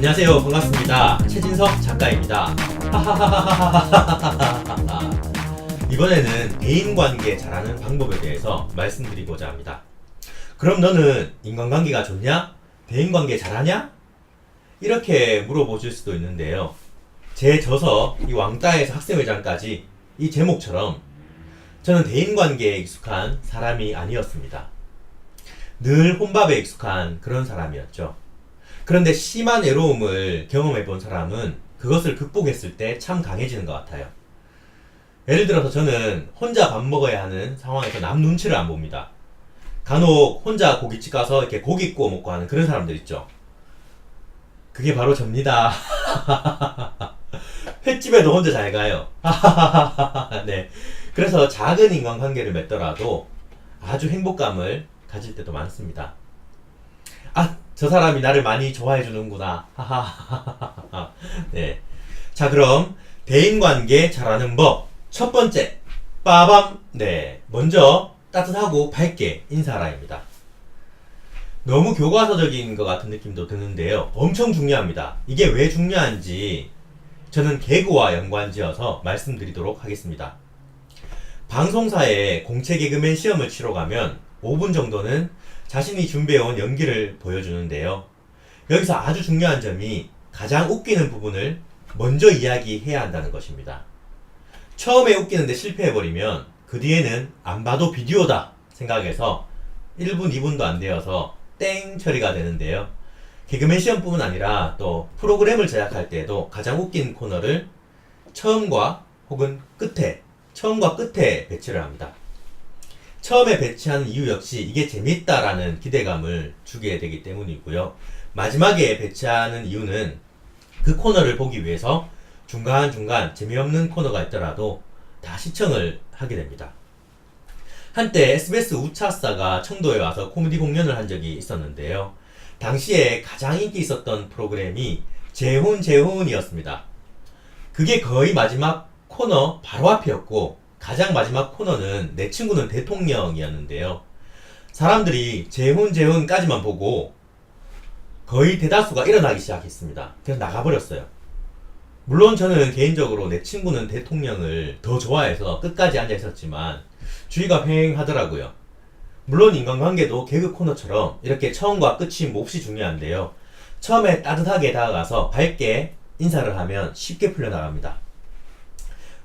안녕하세요. 반갑습니다. 최진석 작가입니다. 이번에는 대인관계 잘하는 방법에 대해서 말씀드리고자 합니다. 그럼 너는 인간관계가 좋냐? 대인관계 잘하냐? 이렇게 물어보실 수도 있는데요. 제 저서 이 왕따에서 학생회장까지 이 제목처럼 저는 대인관계에 익숙한 사람이 아니었습니다. 늘 혼밥에 익숙한 그런 사람이었죠. 그런데 심한 외로움을 경험해 본 사람은 그것을 극복했을 때 참 강해지는 것 같아요. 예를 들어서 저는 혼자 밥 먹어야 하는 상황에서 남 눈치를 안 봅니다. 간혹 혼자 고깃집 가서 이렇게 고기 구워 먹고 하는 그런 사람들 있죠. 그게 바로 접니다. 횟집에도 혼자 잘 가요. 네. 그래서 작은 인간관계를 맺더라도 아주 행복감을 가질 때도 많습니다. 아, 저 사람이 나를 많이 좋아해 주는구나. 네. 자, 그럼 대인관계 잘하는 법. 첫 번째. 빠밤. 네. 먼저 따뜻하고 밝게 인사하라입니다. 너무 교과서적인 것 같은 느낌도 드는데요. 엄청 중요합니다. 이게 왜 중요한지 저는 개그와 연관지어서 말씀드리도록 하겠습니다. 방송사에 공채 개그맨 시험을 치러 가면 5분 정도는 자신이 준비해온 연기를 보여주는데요. 여기서 아주 중요한 점이 가장 웃기는 부분을 먼저 이야기해야 한다는 것입니다. 처음에 웃기는데 실패해버리면 그 뒤에는 안 봐도 비디오다 생각해서 1분, 2분도 안 되어서 땡 처리가 되는데요. 개그맨 시험뿐만 아니라 또 프로그램을 제작할 때에도 가장 웃긴 코너를 처음과 끝에 배치를 합니다. 처음에 배치하는 이유 역시 이게 재밌다라는 기대감을 주게 되기 때문이고요. 마지막에 배치하는 이유는 그 코너를 보기 위해서 중간중간 재미없는 코너가 있더라도 다 시청을 하게 됩니다. 한때 SBS 우차사가 청도에 와서 코미디 공연을 한 적이 있었는데요. 당시에 가장 인기 있었던 프로그램이 재훈이었습니다. 그게 거의 마지막 코너 바로 앞이었고 가장 마지막 코너는 내 친구는 대통령이었는데요. 사람들이 재훈까지만 보고 거의 대다수가 일어나기 시작했습니다. 그래서 나가버렸어요. 물론 저는 개인적으로 내 친구는 대통령을 더 좋아해서 끝까지 앉아있었지만 주의가 휑하더라고요. 물론 인간관계도 개그 코너처럼 이렇게 처음과 끝이 몹시 중요한데요. 처음에 따뜻하게 다가가서 밝게 인사를 하면 쉽게 풀려나갑니다.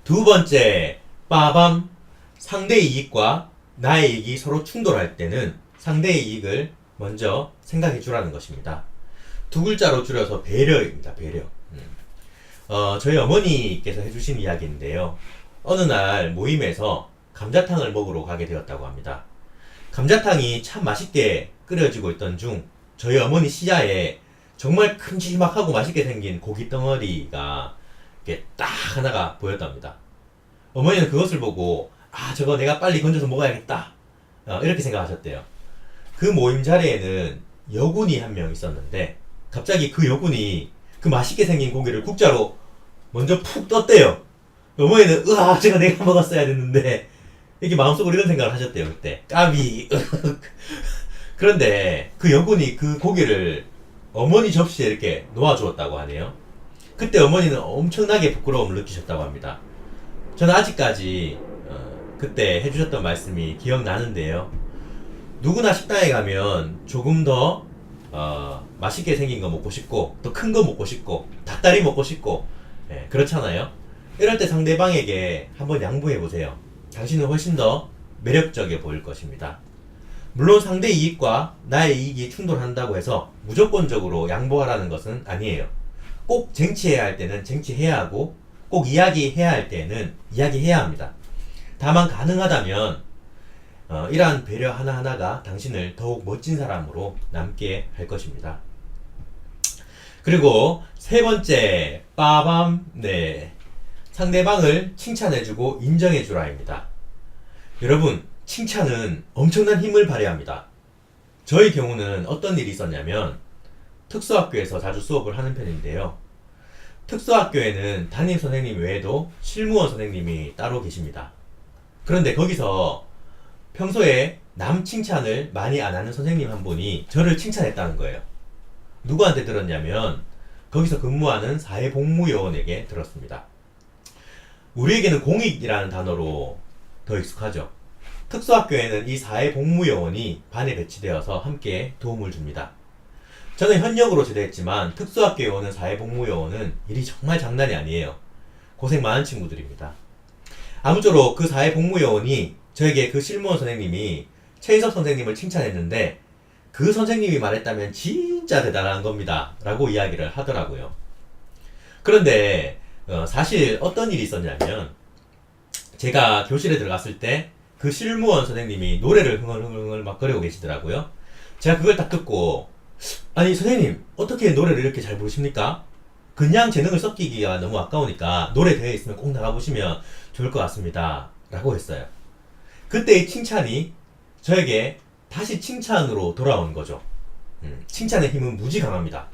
두 번째, 빠밤. 상대의 이익과 나의 이익이 서로 충돌할 때는 상대의 이익을 먼저 생각해 주라는 것입니다. 두 글자로 줄여서 배려입니다. 배려. 저희 어머니께서 해주신 이야기인데요. 어느 날 모임에서 감자탕을 먹으러 가게 되었다고 합니다. 감자탕이 참 맛있게 끓여지고 있던 중 저희 어머니 시야에 정말 큼지막하고 맛있게 생긴 고기 덩어리가 이렇게 딱 하나가 보였답니다. 어머니는 그것을 보고 저거 내가 빨리 건져서 먹어야겠다 이렇게 생각하셨대요. 그 모임 자리에는 여군이 한 명 있었는데 갑자기 그 여군이 그 맛있게 생긴 고기를 국자로 먼저 푹 떴대요. 어머니는 저거 내가 먹었어야 됐는데 이렇게 마음속으로 이런 생각을 하셨대요. 그때 까비. 그런데 그 여군이 그 고기를 어머니 접시에 이렇게 놓아주었다고 하네요. 그때 어머니는 엄청나게 부끄러움을 느끼셨다고 합니다. 저는 아직까지 그때 해주셨던 말씀이 기억나는데요. 누구나 식당에 가면 조금 더 맛있게 생긴 거 먹고 싶고 또 큰 거 먹고 싶고 닭다리 먹고 싶고 그렇잖아요. 이럴 때 상대방에게 한번 양보해보세요. 당신은 훨씬 더 매력적이어 보일 것입니다. 물론 상대 이익과 나의 이익이 충돌한다고 해서 무조건적으로 양보하라는 것은 아니에요. 꼭 쟁취해야 할 때는 쟁취해야 하고 꼭 이야기해야 할 때는 이야기해야 합니다. 다만 가능하다면 이러한 배려 하나하나가 당신을 더욱 멋진 사람으로 남게 할 것입니다. 그리고 세 번째, 빠밤. 네. 상대방을 칭찬해주고 인정해주라입니다. 여러분, 칭찬은 엄청난 힘을 발휘합니다. 저의 경우는 어떤 일이 있었냐면 특수학교에서 자주 수업을 하는 편인데요. 특수학교에는 담임 선생님 외에도 실무원 선생님이 따로 계십니다. 그런데 거기서 평소에 남 칭찬을 많이 안 하는 선생님 한 분이 저를 칭찬했다는 거예요. 누구한테 들었냐면 거기서 근무하는 사회복무요원에게 들었습니다. 우리에게는 공익이라는 단어로 더 익숙하죠. 특수학교에는 이 사회복무요원이 반에 배치되어서 함께 도움을 줍니다. 저는 현역으로 제대했지만 특수학교에 오는 사회복무요원은 일이 정말 장난이 아니에요. 고생 많은 친구들입니다. 아무쪼록 그 사회복무요원이 저에게 그 실무원 선생님이 최인석 선생님을 칭찬했는데 그 선생님이 말했다면 진짜 대단한 겁니다 라고 이야기를 하더라고요. 그런데 사실 어떤 일이 있었냐면 제가 교실에 들어갔을 때 그 실무원 선생님이 노래를 흥얼흥얼 막 거리고 계시더라고요. 제가 그걸 딱 듣고 아니 선생님 어떻게 노래를 이렇게 잘 부르십니까? 그냥 재능을 섞이기가 너무 아까우니까 노래 대회 있으면 꼭 나가보시면 좋을 것 같습니다 라고 했어요. 그때의 칭찬이 저에게 다시 칭찬으로 돌아온 거죠. 칭찬의 힘은 무지 강합니다.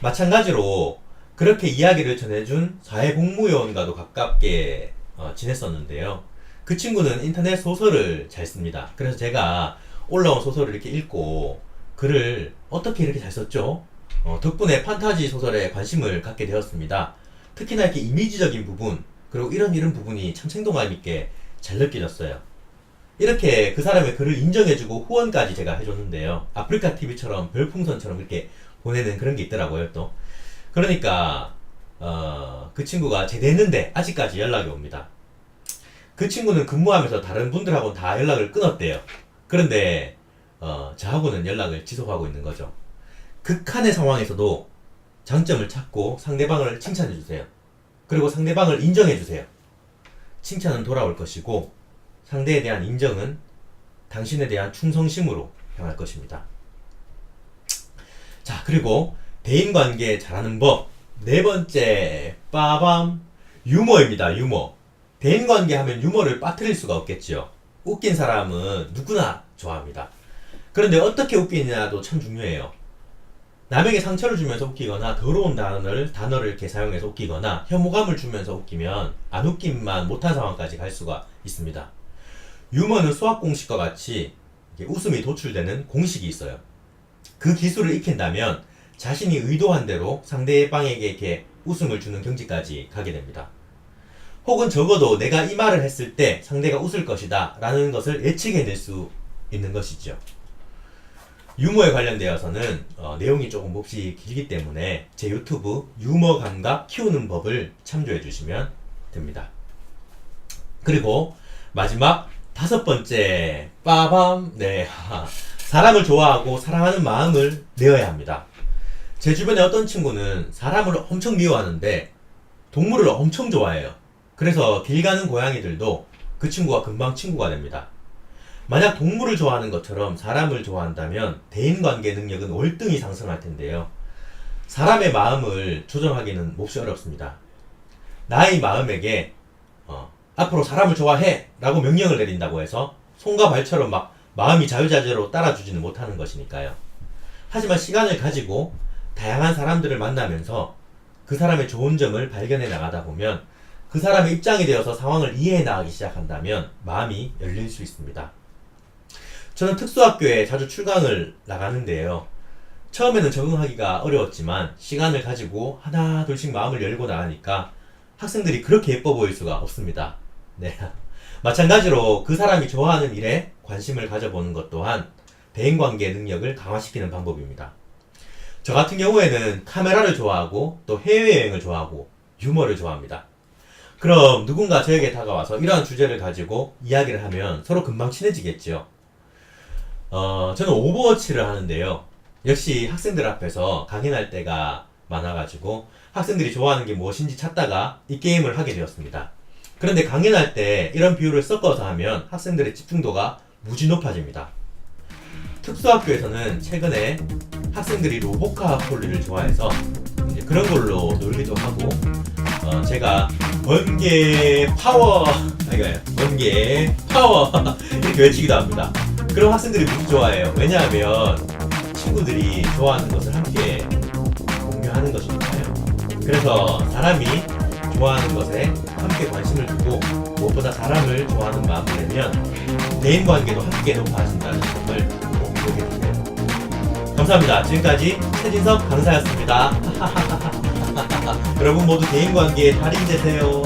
마찬가지로 그렇게 이야기를 전해준 사회복무요원과도 가깝게 지냈었는데요. 그 친구는 인터넷 소설을 잘 씁니다. 그래서 제가 올라온 소설을 이렇게 읽고 글을 어떻게 이렇게 잘 썼죠? 덕분에 판타지 소설에 관심을 갖게 되었습니다. 특히나 이렇게 이미지적인 부분 그리고 이런 부분이 참 생동감 있게 잘 느껴졌어요. 이렇게 그 사람의 글을 인정해주고 후원까지 제가 해줬는데요. 아프리카 TV처럼 별풍선처럼 이렇게 보내는 그런 게 있더라고요. 또 그러니까 그 친구가 제대했는데 아직까지 연락이 옵니다. 그 친구는 근무하면서 다른 분들하고는 다 연락을 끊었대요. 그런데 저하고는 연락을 지속하고 있는 거죠. 극한의 상황에서도 장점을 찾고 상대방을 칭찬해주세요. 그리고 상대방을 인정해주세요. 칭찬은 돌아올 것이고 상대에 대한 인정은 당신에 대한 충성심으로 향할 것입니다. 자, 그리고 대인관계 잘하는 법 네 번째 빠밤 유머입니다. 유머. 대인관계 하면 유머를 빠뜨릴 수가 없겠지요. 웃긴 사람은 누구나 좋아합니다. 그런데 어떻게 웃기냐도 참 중요해요. 남에게 상처를 주면서 웃기거나 더러운 단어를 이렇게 사용해서 웃기거나 혐오감을 주면서 웃기면 안 웃김만 못한 상황까지 갈 수가 있습니다. 유머는 수학 공식과 같이 웃음이 도출되는 공식이 있어요. 그 기술을 익힌다면 자신이 의도한 대로 상대방에게 이렇게 웃음을 주는 경지까지 가게 됩니다. 혹은 적어도 내가 이 말을 했을 때 상대가 웃을 것이다 라는 것을 예측해낼 수 있는 것이죠. 유머에 관련되어서는 내용이 조금 몹시 길기 때문에 제 유튜브 유머 감각 키우는 법을 참조해 주시면 됩니다. 그리고 마지막 다섯 번째 빠밤 네 사람을 좋아하고 사랑하는 마음을 내어야 합니다. 제 주변에 어떤 친구는 사람을 엄청 미워하는데 동물을 엄청 좋아해요. 그래서 길 가는 고양이들도 그 친구와 금방 친구가 됩니다. 만약 동물을 좋아하는 것처럼 사람을 좋아한다면 대인관계 능력은 월등히 상승할 텐데요. 사람의 마음을 조정하기는 몹시 어렵습니다. 나의 마음에게 앞으로 사람을 좋아해 라고 명령을 내린다고 해서 손과 발처럼 막 마음이 자유자재로 따라주지는 못하는 것이니까요. 하지만 시간을 가지고 다양한 사람들을 만나면서 그 사람의 좋은 점을 발견해 나가다 보면 그 사람의 입장이 되어서 상황을 이해해 나가기 시작한다면 마음이 열릴 수 있습니다. 저는 특수학교에 자주 출강을 나가는데요. 처음에는 적응하기가 어려웠지만 시간을 가지고 하나 둘씩 마음을 열고 나가니까 학생들이 그렇게 예뻐 보일 수가 없습니다. 네. 마찬가지로 그 사람이 좋아하는 일에 관심을 가져보는 것 또한 대인관계 능력을 강화시키는 방법입니다. 저 같은 경우에는 카메라를 좋아하고 또 해외여행을 좋아하고 유머를 좋아합니다. 그럼 누군가 저에게 다가와서 이러한 주제를 가지고 이야기를 하면 서로 금방 친해지겠죠. 저는 오버워치를 하는데요. 역시 학생들 앞에서 강연할 때가 많아가지고 학생들이 좋아하는 게 무엇인지 찾다가 이 게임을 하게 되었습니다. 그런데 강연할 때 이런 비유를 섞어서 하면 학생들의 집중도가 무지 높아집니다. 특수학교에서는 최근에 학생들이 로보카 폴리를 좋아해서 이제 그런 걸로 놀기도 하고 제가 번개 파워 이렇게 외치기도 합니다. 그럼 학생들이 무지 좋아해요. 왜냐하면 친구들이 좋아하는 것을 함께 공유하는 것이니까요. 그래서 사람이 좋아하는 것에 함께 관심을 두고 무엇보다 사람을 좋아하는 마음을 내면 대인관계도 함께 높아진다는 점을 꼭 기억해 주세요. 감사합니다. 지금까지 최진석 강사였습니다. 여러분 모두 대인관계에 달인 되세요.